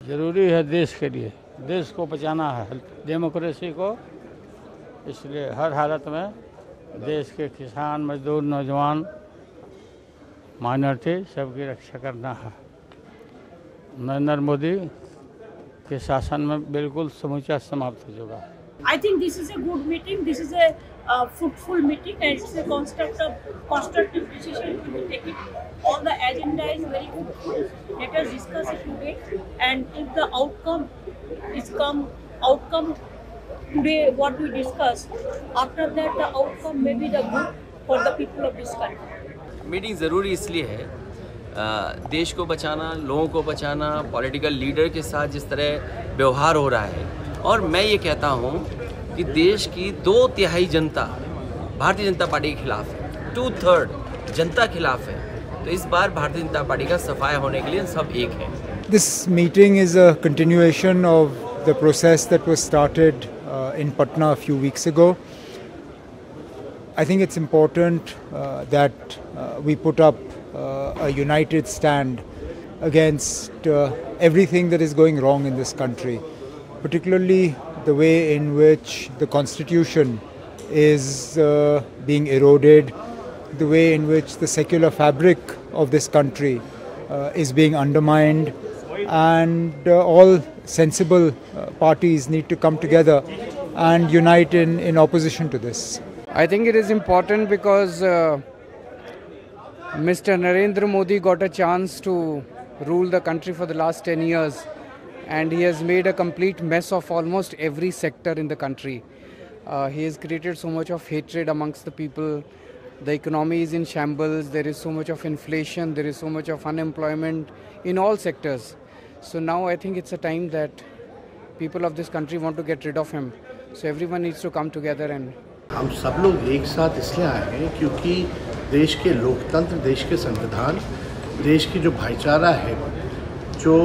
जरूरी है देश के लिए, देश को बचाना है, डेमोक्रेसी को, इसलिए हर हालत में देश के किसान, मजदूर, नौजवान, माइनॉरिटी सबकी रक्षा करना है। नरेंद्र मोदी के शासन में बिल्कुल समूचा समाप्त हो चुका है। I think this is a good meeting. This is a fruitful meeting, and it's a constructive decision to be taken. All the agenda is very fruitful. Let us discuss it today, and if the outcome today, what we discuss, after that the outcome may be the good for the people of this country. Meeting ज़रूरी इसलिए है, देश को बचाना, लोगों को बचाना, political leader के साथ जिस तरह व्यवहार हो रहा है, और मैं ये कहता हूँ कि देश की 2/3 जनता भारतीय जनता पार्टी के खिलाफ है, 2/3 जनता खिलाफ है। तो इस बार भारतीय जनता पार्टी का सफाया होने के लिए सब एक है। This meeting is a continuation of the process that was started in Patna a few weeks ago. I think it's important that we put up a united stand against everything that is going wrong in this country, particularly the way in which the constitution is being eroded, the way in which the secular fabric of this country is being undermined, and all sensible parties need to come together and unite in opposition to this. I think it is important because Mr. Narendra Modi got a chance to rule the country for the last 10 years, and he has made a complete mess of almost every sector in the country. He has created so much of hatred amongst the people. The economy is in shambles, there is so much of inflation, there is so much of unemployment in all sectors. So now I think it's a time that people of this country want to get rid of him. So everyone needs to come together and हम सब लोग एक साथ इसलिए आए हैं क्योंकि देश के लोकतंत्र, देश के संविधान, देश की जो भाईचारा है, जो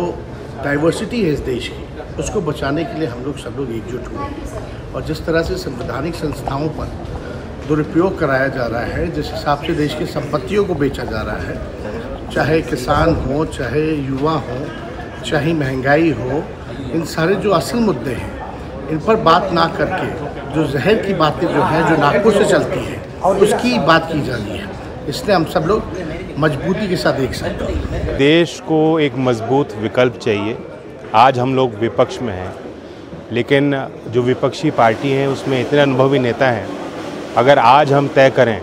डाइवर्सिटी है इस देश की, उसको बचाने के लिए हम सब लोग एकजुट हुए हैं। और जिस तरह से संवैधानिक संस्थाओं पर दुरुपयोग कराया जा रहा है, जिस हिसाब से देश की संपत्तियों को बेचा जा रहा है, चाहे किसान हो, चाहे युवा हो, चाहे महंगाई हो, इन सारे जो असल मुद्दे हैं, इन पर बात ना करके जो जहर की बातें जो हैं, जो नाकों से चलती हैं, उसकी बात की जा रही है। इसलिए हम सब लोग मजबूती के साथ एक साथ हैं। देश को एक मजबूत विकल्प चाहिए। आज हम लोग विपक्ष में हैं, लेकिन जो विपक्षी पार्टी हैं उसमें इतने अनुभवी नेता हैं। अगर आज हम तय करें,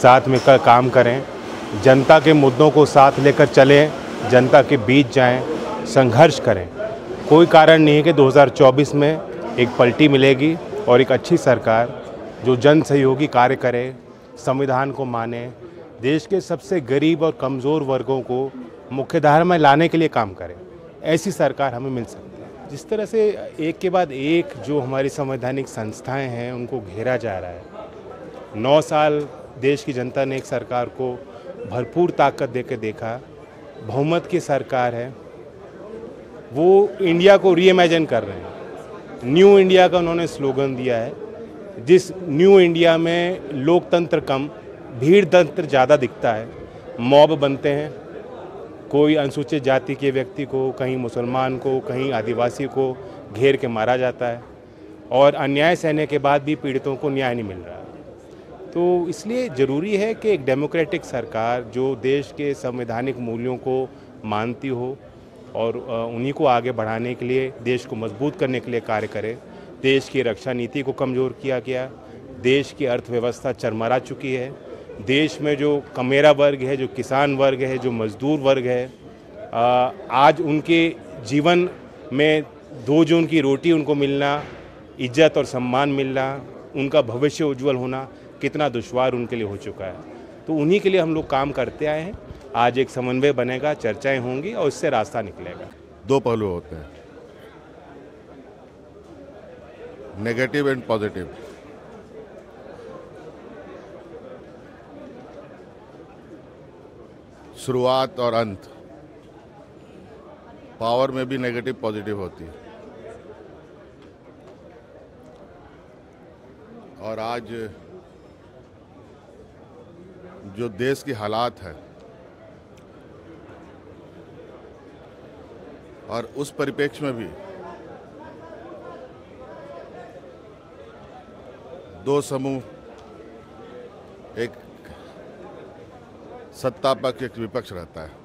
साथ मिलकर काम करें, जनता के मुद्दों को साथ लेकर चलें, जनता के बीच जाएं, संघर्ष करें, कोई कारण नहीं है कि 2024 में एक पलटी मिलेगी और एक अच्छी सरकार जो जन सहयोगी कार्य करे, संविधान को माने, देश के सबसे गरीब और कमज़ोर वर्गों को मुख्यधारा में लाने के लिए काम करे, ऐसी सरकार हमें मिल सकती है। जिस तरह से एक के बाद एक जो हमारी संवैधानिक संस्थाएं हैं उनको घेरा जा रहा है। 9 साल देश की जनता ने एक सरकार को भरपूर ताकत देकर देखा, बहुमत की सरकार है, वो इंडिया को रीइमेजिन कर रहे हैं। न्यू इंडिया का उन्होंने स्लोगन दिया है, जिस न्यू इंडिया में लोकतंत्र कम, भीड़ तंत्र ज़्यादा दिखता है। मॉब बनते हैं, कोई अनुसूचित जाति के व्यक्ति को, कहीं मुसलमान को, कहीं आदिवासी को घेर के मारा जाता है, और अन्याय सहने के बाद भी पीड़ितों को न्याय नहीं मिल रहा। तो इसलिए ज़रूरी है कि एक डेमोक्रेटिक सरकार जो देश के संवैधानिक मूल्यों को मानती हो और उन्हीं को आगे बढ़ाने के लिए, देश को मजबूत करने के लिए कार्य करे। देश की रक्षा नीति को कमज़ोर किया गया, देश की अर्थव्यवस्था चरमरा चुकी है, देश में जो कमेरा वर्ग है, जो किसान वर्ग है, जो मजदूर वर्ग है, आज उनके जीवन में 2 जून की रोटी उनको मिलना, इज्जत और सम्मान मिलना, उनका भविष्य उज्जवल होना कितना दुश्वार उनके लिए हो चुका है। तो उन्हीं के लिए हम लोग काम करते आए हैं। आज एक समन्वय बनेगा, चर्चाएं होंगी और इससे रास्ता निकलेगा। 2 पहलू होते हैं, नेगेटिव एंड पॉजिटिव। शुरुआत और अंत, पावर में भी नेगेटिव पॉजिटिव होती है। और आज जो देश की हालात है, और उस परिप्रेक्ष्य में भी दो समूह, एक सत्ता पक्ष एक विपक्ष रहता है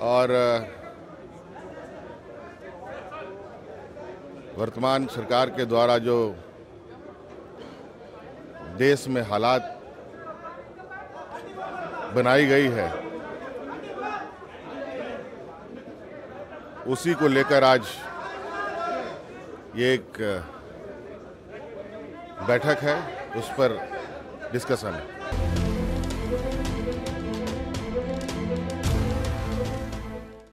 और वर्तमान सरकार के द्वारा जो देश में हालात बनाई गई है उसी को लेकर आज ये एक बैठक है, उस पर डिस्कशन है।